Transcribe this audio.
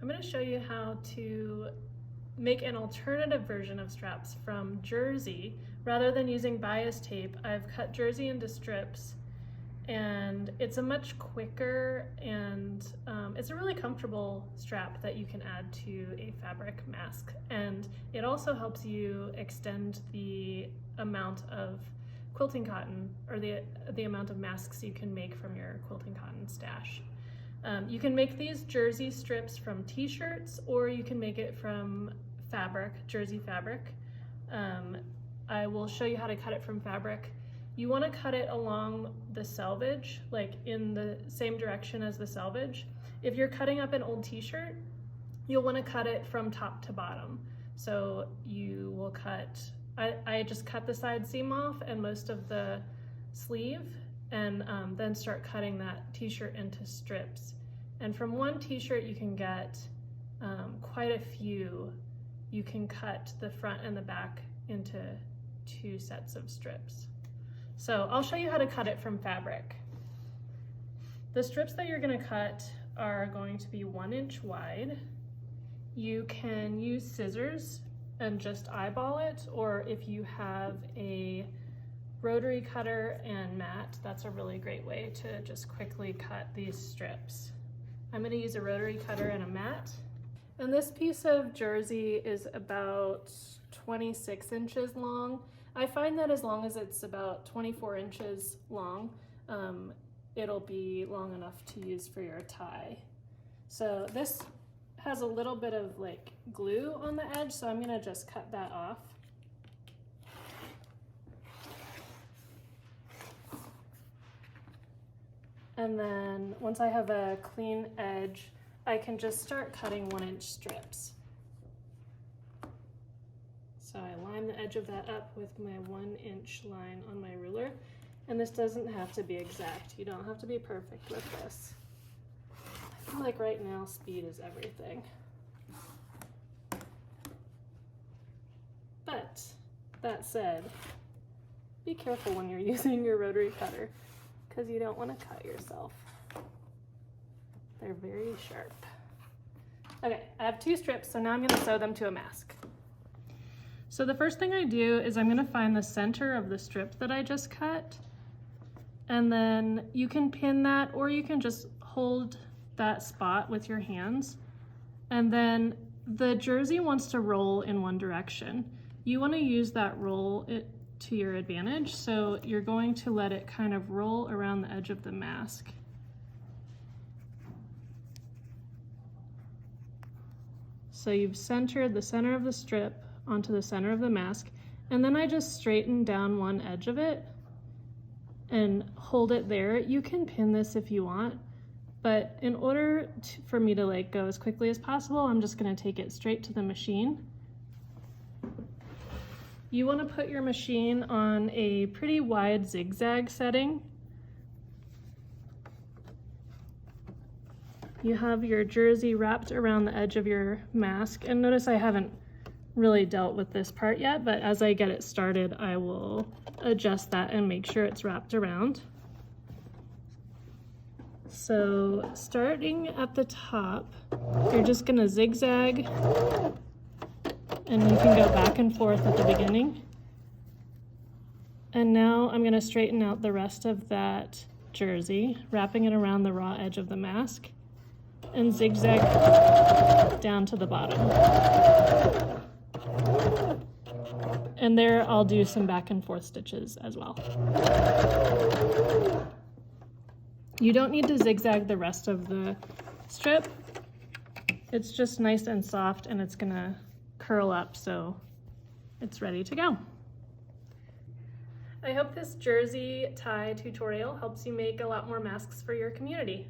I'm going to show you how to make an alternative version of straps from jersey. Rather than using bias tape, I've cut jersey into strips, and it's a much quicker and it's a really comfortable strap that you can add to a fabric mask. And it also helps you extend the amount of quilting cotton, or the amount of masks you can make from your quilting cotton stash. You can make these jersey strips from t-shirts, or you can make it from fabric, jersey fabric. I will show you how to cut it from fabric. You want to cut it along the selvage, like in the same direction as the selvage. If you're cutting up an old t-shirt, you'll want to cut it from top to bottom. So you will cut, I just cut the side seam off and most of the sleeve, and then start cutting that t-shirt into strips. And from one t-shirt you can get quite a few. You can cut the front and the back into 2 sets of strips. So I'll show you how to cut it from fabric. The strips that you're going to cut are going to be 1 inch wide. You can use scissors and just eyeball it, or if you have a rotary cutter and mat, that's a really great way to just quickly cut these strips. I'm going to use a rotary cutter and a mat. And this piece of jersey is about 26 inches long. I find that as long as it's about 24 inches long, it'll be long enough to use for your tie. So this has a little bit of like glue on the edge, so I'm gonna just cut that off. And then once I have a clean edge, I can just start cutting 1 inch strips. So I line the edge of that up with my 1 inch line on my ruler. And this doesn't have to be exact. You don't have to be perfect with this. I feel like right now speed is everything. But that said, be careful when you're using your rotary cutter, because you don't want to cut yourself. They're very sharp. Okay, I have 2 strips, so now I'm going to sew them to a mask. So the first thing I do is I'm going to find the center of the strip that I just cut, and then you can pin that, or you can just hold that spot with your hands. And then the jersey wants to roll in one direction. You want to use that roll to your advantage, so you're going to let it kind of roll around the edge of the mask. So you've centered the center of the strip onto the center of the mask, and then I just straighten down one edge of it and hold it there. You can pin this if you want, but in order for me to like go as quickly as possible, I'm just going to take it straight to the machine. You want to put your machine on a pretty wide zigzag setting. You have your jersey wrapped around the edge of your mask, and notice I haven't really dealt with this part yet, but as I get it started, I will adjust that and make sure it's wrapped around. So starting at the top, you're just gonna zigzag, and you can go back and forth at the beginning. And now I'm gonna straighten out the rest of that jersey, wrapping it around the raw edge of the mask, and zigzag down to the bottom. And there I'll do some back and forth stitches as well. You don't need to zigzag the rest of the strip. It's just nice and soft, and it's gonna curl up so it's ready to go. I hope this jersey tie tutorial helps you make a lot more masks for your community.